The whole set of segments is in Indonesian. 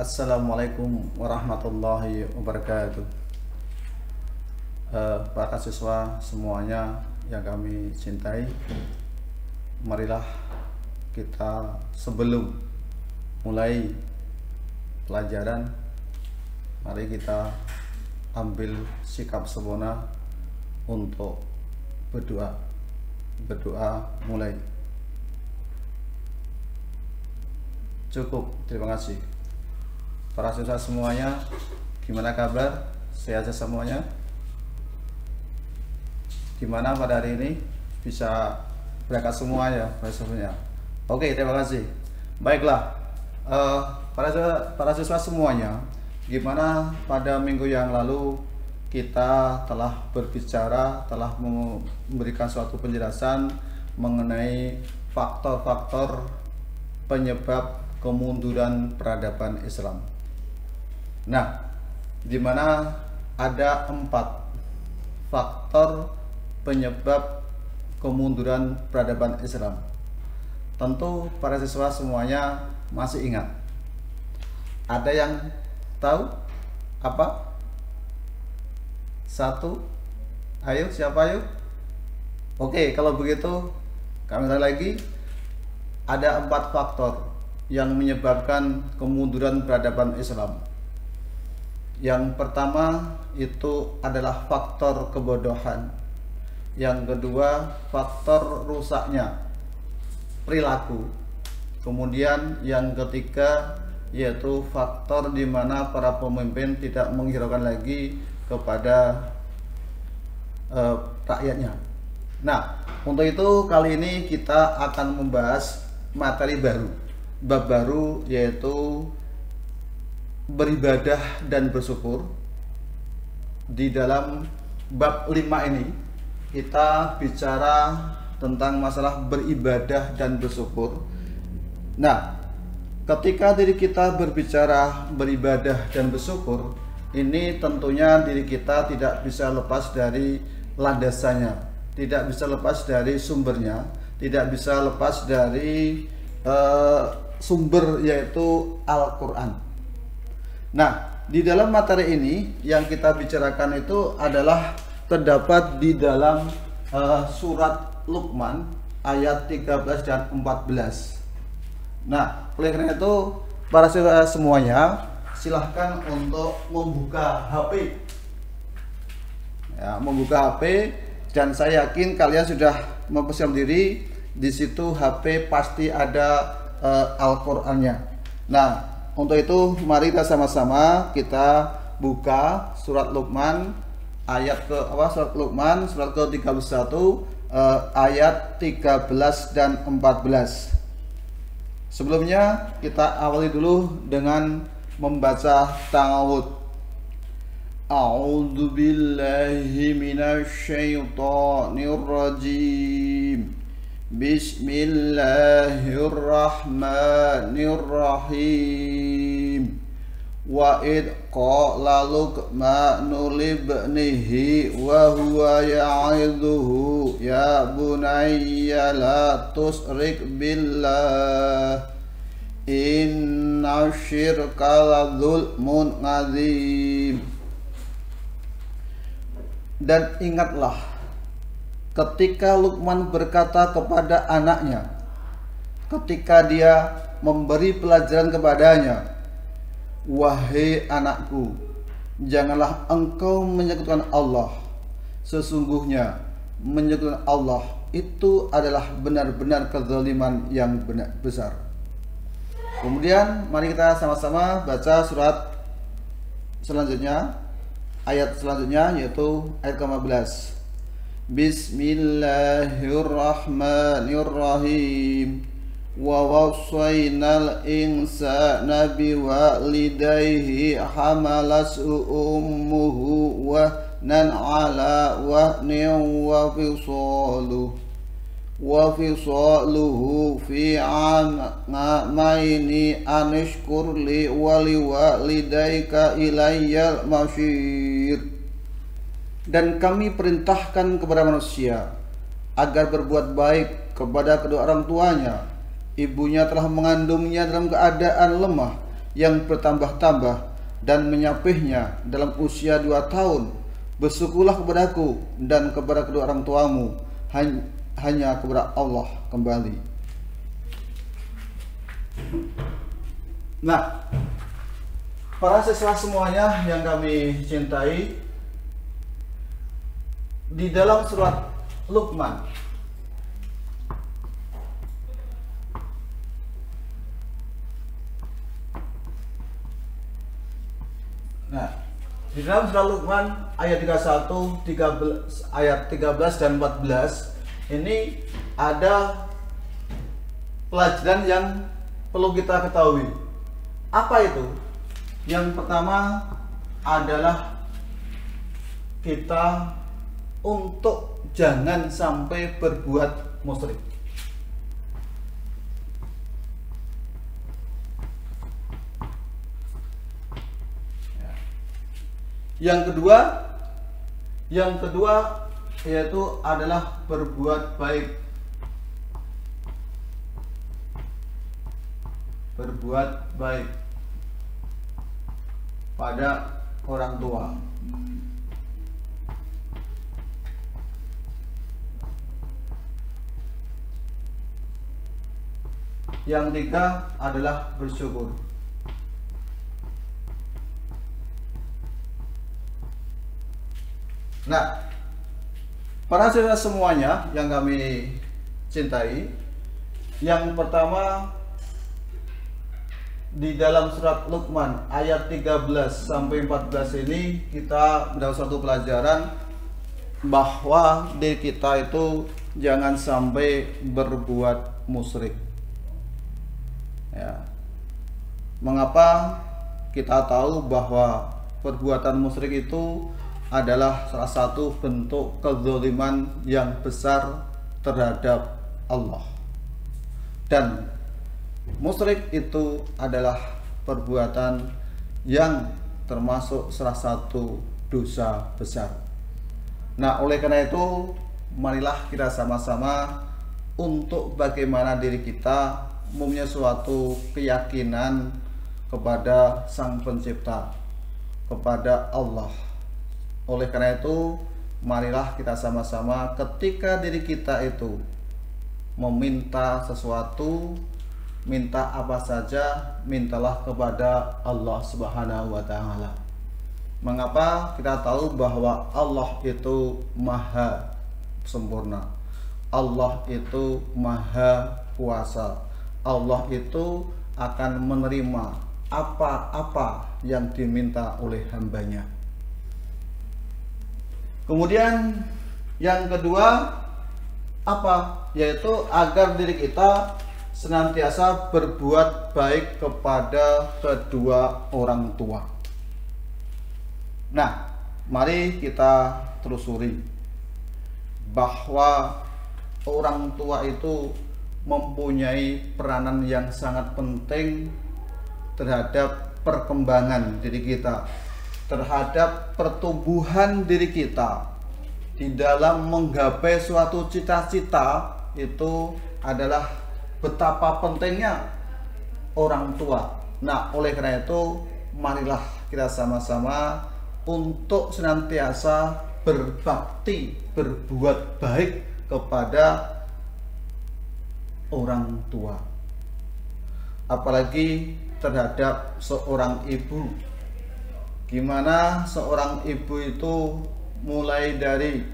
Assalamualaikum warahmatullahi wabarakatuh. Para siswa semuanya yang kami cintai, marilah kita sebelum mulai pelajaran, mari kita ambil sikap sempurna untuk berdoa. Berdoa mulai. Cukup, terima kasih. Para siswa semuanya, gimana kabar? Sehat semuanya? Gimana pada hari ini? Bisa berangkat semua ya, semuanya? Oke, terima kasih. Baiklah, para siswa semuanya, gimana pada minggu yang lalu kita telah berbicara, telah memberikan suatu penjelasan mengenai faktor-faktor penyebab kemunduran peradaban Islam. Nah, di mana ada 4 faktor penyebab kemunduran peradaban Islam. Tentu para siswa semuanya masih ingat. Ada yang tahu apa? 1, ayo, siapa ayo? Oke, kalau begitu kami ulangi lagi. Ada 4 faktor yang menyebabkan kemunduran peradaban Islam. Yang pertama itu adalah faktor kebodohan. Yang kedua, faktor rusaknya perilaku. Kemudian yang ketiga yaitu faktor di mana para pemimpin tidak menghiraukan lagi kepada rakyatnya. Nah, untuk itu kali ini kita akan membahas materi baru, bab baru, yaitu beribadah dan bersyukur. Di dalam bab 5 ini kita bicara tentang masalah beribadah dan bersyukur. Nah, ketika diri kita berbicara beribadah dan bersyukur, ini tentunya diri kita tidak bisa lepas dari landasannya, tidak bisa lepas dari sumbernya, tidak bisa lepas dari sumber, yaitu Al-Quran. Nah, di dalam materi ini yang kita bicarakan itu adalah terdapat di dalam surat Luqman ayat 13 dan 14. Nah, oleh karena itu para siswa semuanya silahkan untuk membuka HP. Ya, membuka HP, dan saya yakin kalian sudah mempersiapkan diri. Di situ HP pasti ada Al-Qur'annya. Nah, untuk itu mari kita sama-sama kita buka surat Luqman ayat surat Luqman surat ke-31 ayat 13 dan 14. Sebelumnya kita awali dulu dengan membaca ta'awudz. A'udzu billahi minasyaitonir rajim. Bismillahirrahmanirrahim. Wa id qala Luqmanu libnihi wa huwa ya'idhuhu ya bunayya la tusrik billah inna syirka la dzulmun adzim. Dan ingatlah ketika Luqman berkata kepada anaknya, ketika dia memberi pelajaran kepadanya, wahai anakku, janganlah engkau menyekutukan Allah. Sesungguhnya menyekutukan Allah itu adalah benar-benar kezaliman yang besar. Kemudian mari kita sama-sama baca surat selanjutnya, ayat selanjutnya, yaitu ayat ke-15. Bismillahirrahmanirrahim. Wa wassaynal insana biwalidayhi hamalathu ummuhu wahnan ala wahnin wa fisaluhu fi amaini anishkur li wa liwalidayka ilayyal masyir. Dan kami perintahkan kepada manusia agar berbuat baik kepada kedua orang tuanya. Ibunya telah mengandungnya dalam keadaan lemah, yang bertambah-tambah dan menyapihnya dalam usia 2 tahun. Bersyukurlah kepadaku dan kepada kedua orang tuamu, hanya kepada Allah kembali. Nah, para siswa semuanya yang kami cintai, di dalam surat Luqman di dalam surat Luqman ayat 31, 13, ayat 13 dan 14 ini ada pelajaran yang perlu kita ketahui. Apa itu? Yang pertama adalah kita untuk jangan sampai berbuat musyrik. Yang kedua yaitu adalah berbuat baik. Berbuat baik pada orang tua. Yang ketiga adalah bersyukur. Nah, para saudara semuanya yang kami cintai, yang pertama di dalam surat Luqman ayat 13 sampai 14 ini kita mendapat satu pelajaran bahwa diri kita itu jangan sampai berbuat musyrik. Ya. Mengapa kita tahu bahwa perbuatan musyrik itu adalah salah satu bentuk kezaliman yang besar terhadap Allah, dan musyrik itu adalah perbuatan yang termasuk salah satu dosa besar. Nah, oleh karena itu marilah kita sama-sama untuk bagaimana diri kita mempunyai suatu keyakinan kepada Sang Pencipta, kepada Allah. Oleh karena itu, marilah kita sama-sama ketika diri kita itu meminta sesuatu, minta apa saja, mintalah kepada Allah Subhanahu wa Ta'ala. Mengapa? Kita tahu bahwa Allah itu maha sempurna, Allah itu maha kuasa, Allah itu akan menerima apa-apa yang diminta oleh hambanya. Kemudian yang kedua apa? Yaitu agar diri kita senantiasa berbuat baik kepada kedua orang tua. Nah, mari kita telusuri bahwa orang tua itu mempunyai peranan yang sangat penting terhadap perkembangan diri kita, terhadap pertumbuhan diri kita di dalam menggapai suatu cita-cita. Itu adalah betapa pentingnya orang tua. Nah, oleh karena itu marilah kita sama-sama untuk senantiasa berbakti, berbuat baik kepada orang tua, apalagi terhadap seorang ibu. Gimana seorang ibu itu mulai dari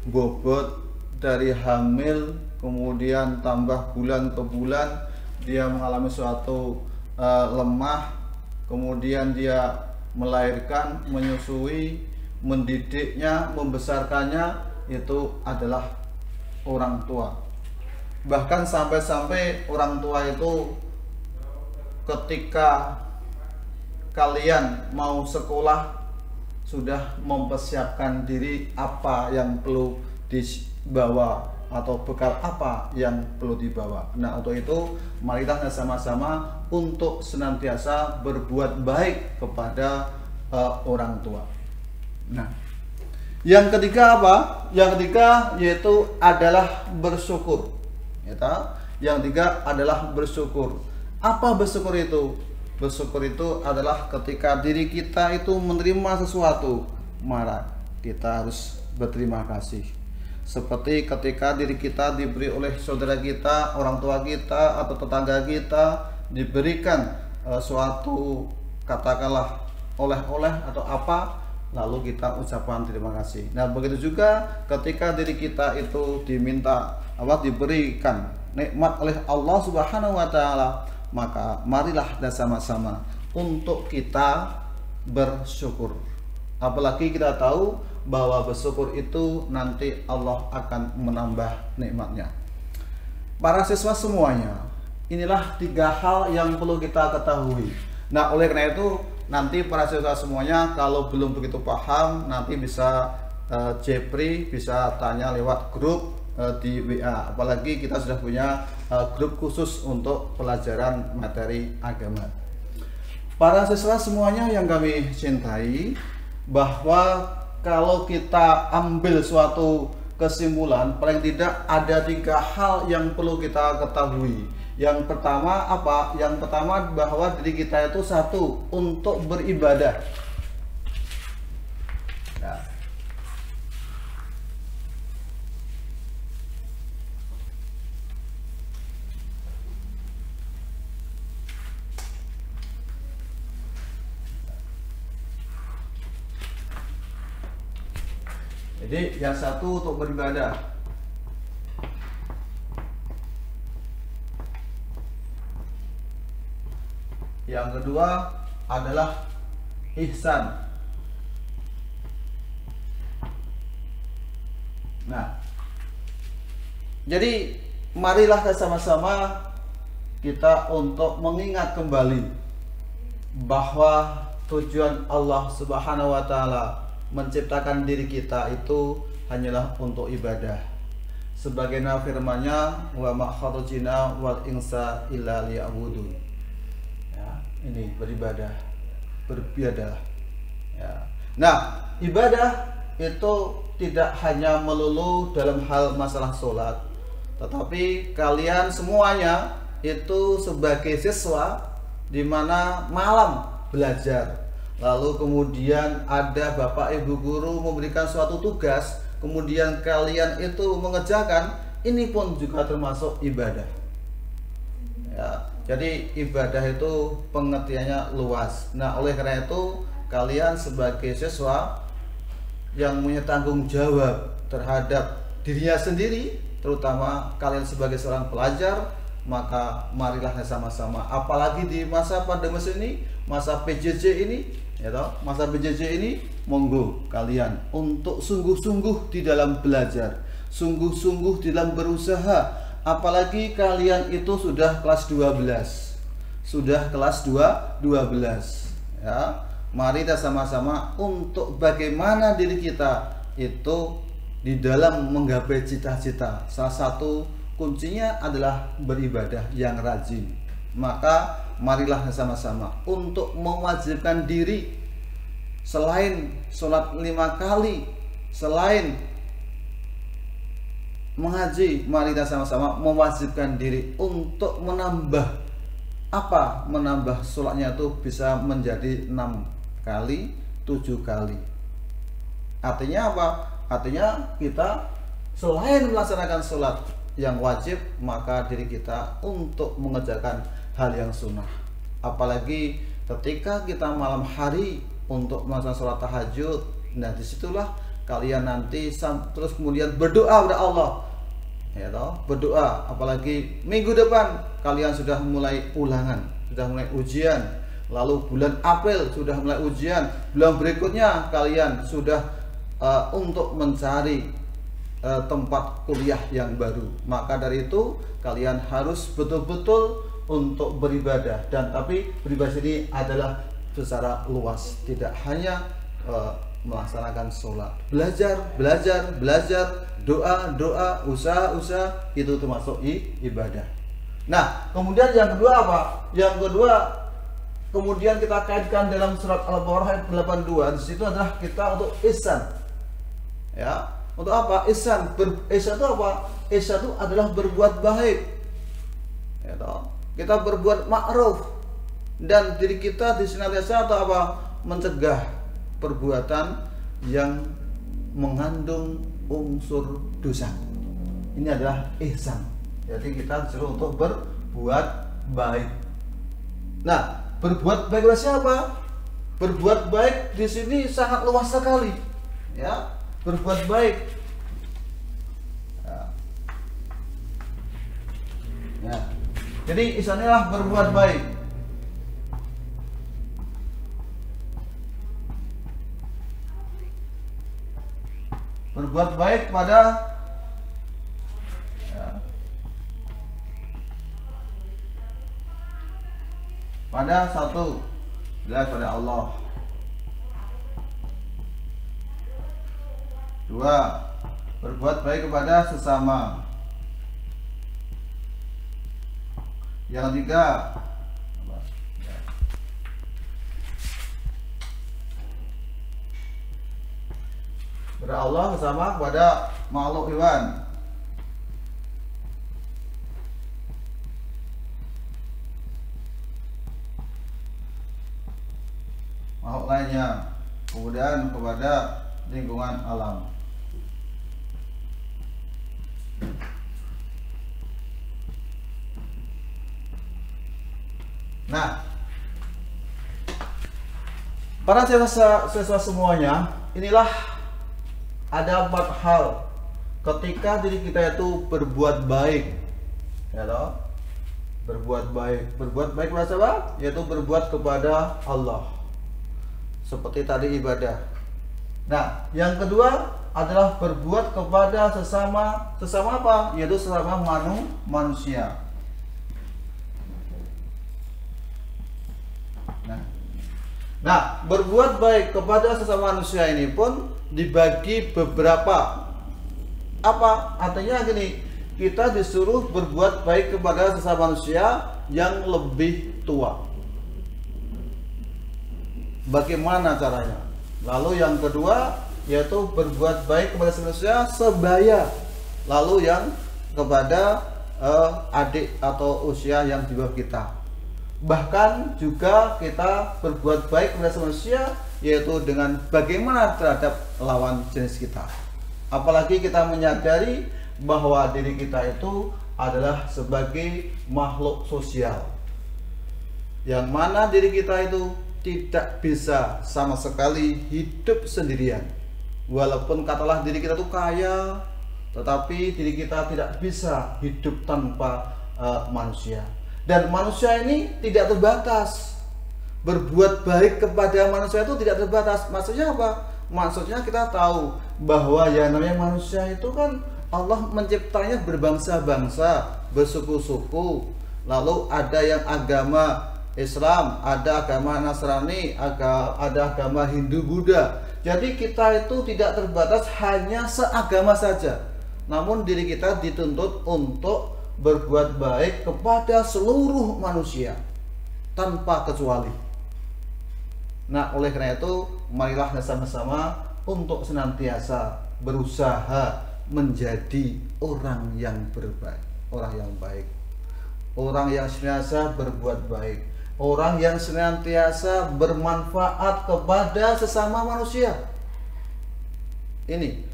bobot, dari hamil, kemudian tambah bulan ke bulan dia mengalami suatu lemah, kemudian dia melahirkan, menyusui, mendidiknya, membesarkannya, itu adalah orang tua. Bahkan sampai-sampai orang tua itu ketika kalian mau sekolah sudah mempersiapkan diri apa yang perlu dibawa atau bekal apa yang perlu dibawa. Nah, untuk itu marilah sama-sama untuk senantiasa berbuat baik kepada orang tua. Nah, yang ketiga apa? Yang ketiga yaitu adalah bersyukur. Yang ketiga adalah bersyukur. Apa bersyukur itu? Bersyukur itu adalah ketika diri kita itu menerima sesuatu, maka kita harus berterima kasih. Seperti ketika diri kita diberi oleh saudara kita, orang tua kita, atau tetangga kita, diberikan suatu, katakanlah oleh-oleh atau apa, lalu kita ucapkan terima kasih. Nah, begitu juga ketika diri kita itu diberikan nikmat oleh Allah Subhanahu wa taala, maka marilah sama-sama untuk kita bersyukur. Apalagi kita tahu bahwa bersyukur itu nanti Allah akan menambah nikmatnya. Para siswa semuanya, inilah 3 hal yang perlu kita ketahui. Nah, oleh karena itu nanti para siswa semuanya kalau belum begitu paham, nanti bisa Jepri bisa tanya lewat grup di WA. Apalagi kita sudah punya grup khusus untuk pelajaran materi agama. Para siswa semuanya yang kami cintai, bahwa kalau kita ambil suatu kesimpulan, paling tidak ada 3 hal yang perlu kita ketahui. Yang pertama apa? Yang pertama bahwa diri kita itu satu untuk beribadah. Ya. Jadi yang satu untuk beribadah. Yang kedua adalah ihsan. Nah, jadi marilah sama-sama kita untuk mengingat kembali bahwa tujuan Allah Subhanahu wa taala menciptakan diri kita itu hanyalah untuk ibadah. Sebagaimana firman-Nya, wa ma kharajna wal insa illa liya'budun. Ya, ini beribadah, berbiadalah. Ya. Nah, ibadah itu tidak hanya melulu dalam hal masalah sholat, tetapi kalian semuanya itu sebagai siswa di mana malam belajar. Lalu kemudian ada bapak ibu guru memberikan suatu tugas, kemudian kalian itu mengerjakan, ini pun juga termasuk ibadah. Ya, jadi ibadah itu pengertiannya luas. Nah, oleh karena itu kalian sebagai siswa yang punya tanggung jawab terhadap dirinya sendiri, terutama kalian sebagai seorang pelajar, maka marilah sama-sama, apalagi di masa pandemi ini, masa PJJ ini, ya toh, masa PJJ ini, monggo kalian untuk sungguh-sungguh di dalam belajar, sungguh-sungguh di dalam berusaha. Apalagi kalian itu sudah kelas 12, sudah kelas 12, ya. Mari kita sama-sama untuk bagaimana diri kita itu di dalam menggapai cita-cita. Salah satu kuncinya adalah beribadah yang rajin. Maka marilah sama-sama untuk mewajibkan diri, selain sholat 5 kali, selain mengaji, mari kita sama-sama mewajibkan diri untuk menambah apa? Menambah sholatnya itu bisa menjadi 6 kali, 7 kali. Artinya apa? Artinya kita selain melaksanakan sholat yang wajib, maka diri kita untuk mengerjakan hal yang sunnah. Apalagi ketika kita malam hari untuk melaksanakan sholat tahajud, nah disitulah kalian nanti terus kemudian berdoa kepada Allah, ya toh, berdoa. Apalagi minggu depan kalian sudah mulai ulangan, sudah mulai ujian, lalu bulan April sudah mulai ujian, bulan berikutnya kalian sudah untuk mencari tempat kuliah yang baru. Maka dari itu kalian harus betul-betul untuk beribadah, dan tapi beribadah ini adalah secara luas, tidak hanya melaksanakan sholat, belajar, doa, usaha, itu termasuk ibadah. Nah, kemudian yang kedua apa? Yang kedua, kemudian kita kaitkan dalam surat Al-Baqarah ayat 82. Di situ adalah kita untuk ihsan. Ya, untuk apa? Ihsan. Ihsan itu apa? Ihsan itu adalah berbuat baik. Ya toh. Kita berbuat ma'ruf. dan diri kita senantiasa atau apa? Mencegah perbuatan yang mengandung unsur dosa. Ini adalah ihsan. Jadi kita disuruh untuk berbuat baik. Nah, berbuat baik oleh siapa? Berbuat baik di sini sangat luas sekali. Ya, berbuat baik. Ya. Jadi ihsan adalah berbuat baik. Berbuat baik pada satu, pada Allah. Dua, berbuat baik kepada sesama. Yang tiga, kepada Allah bersama kepada makhluk hewan. Makhluk lainnya, kemudian kepada lingkungan alam. Nah, para siswa semuanya, inilah ada 4 hal ketika diri kita itu berbuat baik, ya toh? Berbuat baik kepada siapa? Yaitu berbuat kepada Allah. Seperti tadi ibadah. Nah, yang kedua adalah berbuat kepada sesama apa? Yaitu sesama manusia. Nah, berbuat baik kepada sesama manusia ini pun dibagi beberapa. Apa? Artinya gini, kita disuruh berbuat baik kepada sesama manusia yang lebih tua. Bagaimana caranya? Lalu yang kedua yaitu berbuat baik kepada manusia sebaya. Lalu yang kepada adik atau usia yang di bawah kita. Bahkan juga kita berbuat baik kepada manusia yaitu dengan bagaimana terhadap lawan jenis kita. Apalagi kita menyadari bahwa diri kita itu adalah sebagai makhluk sosial, yang mana diri kita itu tidak bisa sama sekali hidup sendirian. Walaupun katalah diri kita itu kaya, tetapi diri kita tidak bisa hidup tanpa manusia. Dan manusia ini tidak terbatas. Berbuat baik kepada manusia itu tidak terbatas. Maksudnya apa? Maksudnya kita tahu bahwa yang namanya manusia itu kan Allah menciptanya berbangsa-bangsa, bersuku-suku. Lalu ada yang agama Islam, ada agama Nasrani, ada agama Hindu, Buddha. Jadi kita itu tidak terbatas hanya seagama saja. Namun diri kita dituntut untuk berbuat baik kepada seluruh manusia tanpa kecuali. Nah, oleh karena itu marilah sama-sama untuk senantiasa berusaha menjadi orang yang berbaik, orang yang baik, orang yang senantiasa berbuat baik, orang yang senantiasa bermanfaat kepada sesama manusia. Ini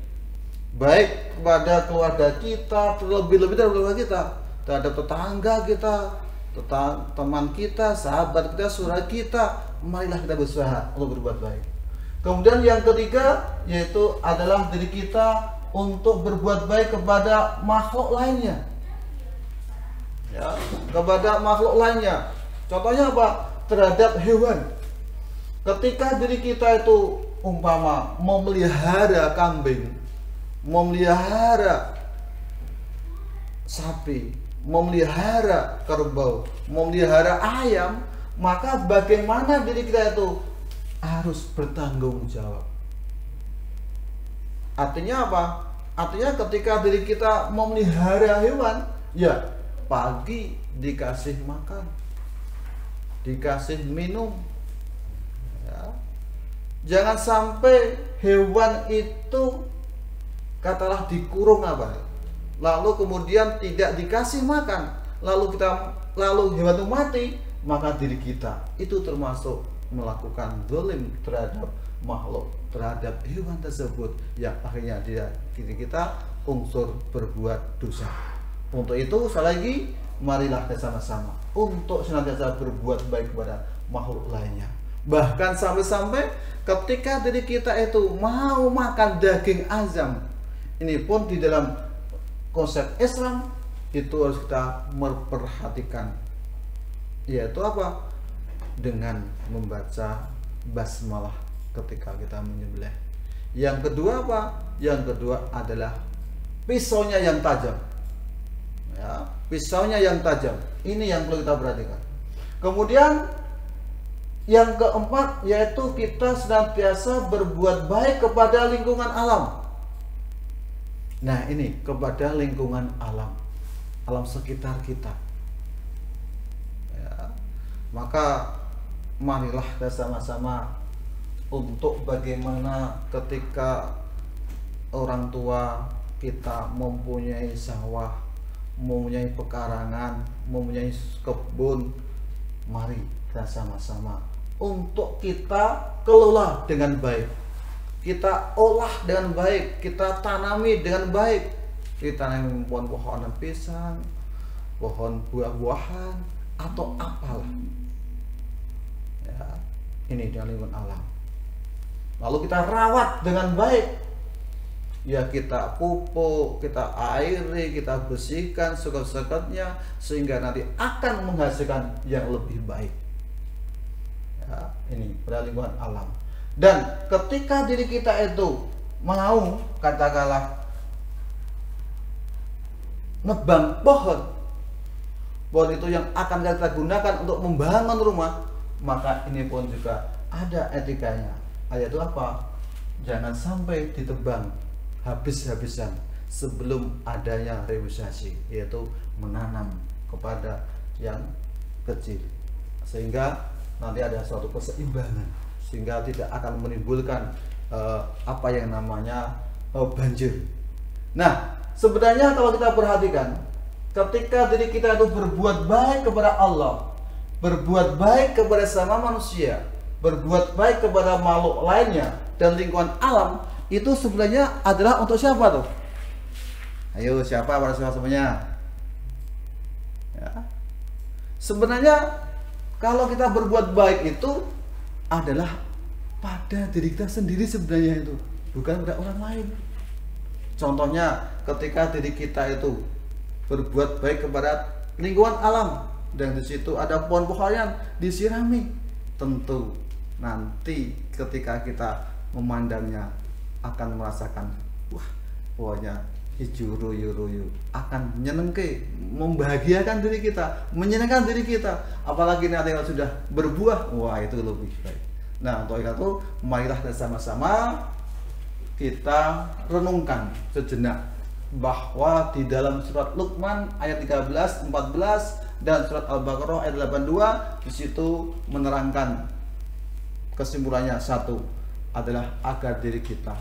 baik kepada keluarga kita, terlebih-lebih dari keluarga kita, terhadap tetangga kita, teman kita, sahabat kita, saudara kita. Marilah kita berusaha untuk berbuat baik. Kemudian yang ketiga yaitu adalah diri kita untuk berbuat baik kepada makhluk lainnya, ya, kepada makhluk lainnya. Contohnya apa? Terhadap hewan. Ketika diri kita itu umpama memelihara kambing, memelihara sapi, memelihara kerbau, memelihara ayam, maka bagaimana diri kita itu harus bertanggung jawab. Artinya apa? Artinya ketika diri kita memelihara hewan, ya pagi dikasih makan, dikasih minum, ya. Jangan sampai hewan itu katalah dikurung apa, lalu kemudian tidak dikasih makan, lalu hewan itu mati, maka diri kita itu termasuk melakukan zalim terhadap makhluk, terhadap hewan tersebut, yang akhirnya diri kita unsur berbuat dosa. Untuk itu sekali lagi, marilah bersama-sama untuk senantiasa berbuat baik kepada makhluk lainnya. Bahkan sampai-sampai ketika diri kita itu mau makan daging azam, ini pun di dalam konsep Islam itu harus kita memperhatikan, yaitu apa? Dengan membaca basmalah ketika kita menyembelih. Yang kedua apa? Yang kedua adalah pisaunya yang tajam. Ya, pisaunya yang tajam. Ini yang perlu kita perhatikan. Kemudian yang keempat yaitu kita senantiasa berbuat baik kepada lingkungan alam. Nah, ini kepada lingkungan alam sekitar kita. Ya, maka marilah bersama-sama untuk bagaimana ketika orang tua kita mempunyai sawah, mempunyai pekarangan, mempunyai kebun, mari bersama-sama untuk kita kelola dengan baik, kita olah dengan baik, kita tanami dengan baik. Kita tanami pohon-pohonan pisang, pohon buah-buahan, atau apalah. Ya, ini dengan lingkungan alam. Lalu kita rawat dengan baik. Ya, kita pupuk, kita airi, kita bersihkan sekat-sekatnya sehingga nanti akan menghasilkan yang lebih baik. Ya, ini pada lingkungan alam. Dan ketika diri kita itu mau katakanlah nebang pohon itu yang akan kita gunakan untuk membangun rumah, maka ini pun juga ada etikanya. Yaitu apa? Jangan sampai ditebang habis-habisan sebelum adanya reboisasi, yaitu menanam kepada yang kecil, sehingga nanti ada suatu keseimbangan, sehingga tidak akan menimbulkan apa yang namanya banjir. Nah, sebenarnya kalau kita perhatikan, ketika diri kita itu berbuat baik kepada Allah, berbuat baik kepada sama manusia, berbuat baik kepada makhluk lainnya dan lingkungan alam, itu sebenarnya adalah untuk siapa tuh? Ayo, siapa para semuanya? Ya. Sebenarnya kalau kita berbuat baik itu adalah pada diri kita sendiri sebenarnya, itu bukan pada orang lain. Contohnya ketika diri kita itu berbuat baik kepada lingkungan alam dan di situ ada pohon-pohon yang disirami, tentu nanti ketika kita memandangnya akan merasakan, wah, pokoknya hijau royo-royo, akan menyenangkan, membahagiakan diri kita, menyenangkan diri kita. Apalagi nanti kalau sudah berbuah, wah, itu lebih baik. Nah, untuk itu marilah bersama-sama kita renungkan sejenak bahwa di dalam surat Luqman ayat 13, 14 dan surat Al-Baqarah ayat 82 di situ menerangkan kesimpulannya, satu adalah agar diri kita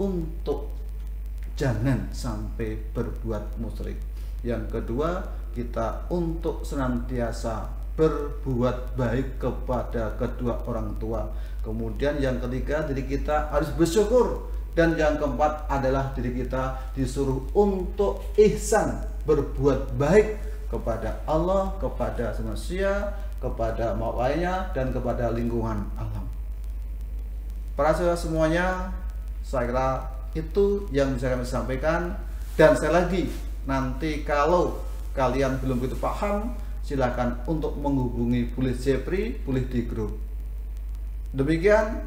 untuk jangan sampai berbuat musyrik. Yang kedua, kita untuk senantiasa berbuat baik kepada kedua orang tua. Kemudian yang ketiga, diri kita harus bersyukur. Dan yang keempat adalah diri kita disuruh untuk ihsan, berbuat baik kepada Allah, kepada manusia, kepada makhluk lainnya, dan kepada lingkungan alam. Para saudara semuanya, saya kira itu yang bisa kami sampaikan. Dan sekali lagi, nanti kalau kalian belum begitu paham, silakan untuk menghubungi Boleh Jepri, boleh di grup. Demikian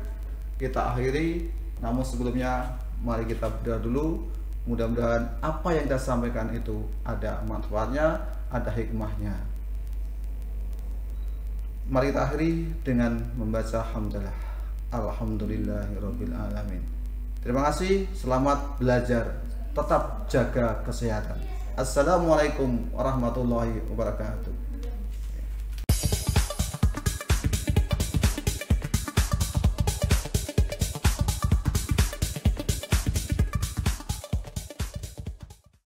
kita akhiri. Namun sebelumnya, mari kita berdoa dulu. Mudah-mudahan apa yang kita sampaikan itu ada manfaatnya, ada hikmahnya. Mari kita akhiri dengan membaca hamdalah. Alhamdulillahirabbil alamin. Terima kasih, selamat belajar, tetap jaga kesehatan. Assalamualaikum warahmatullahi wabarakatuh.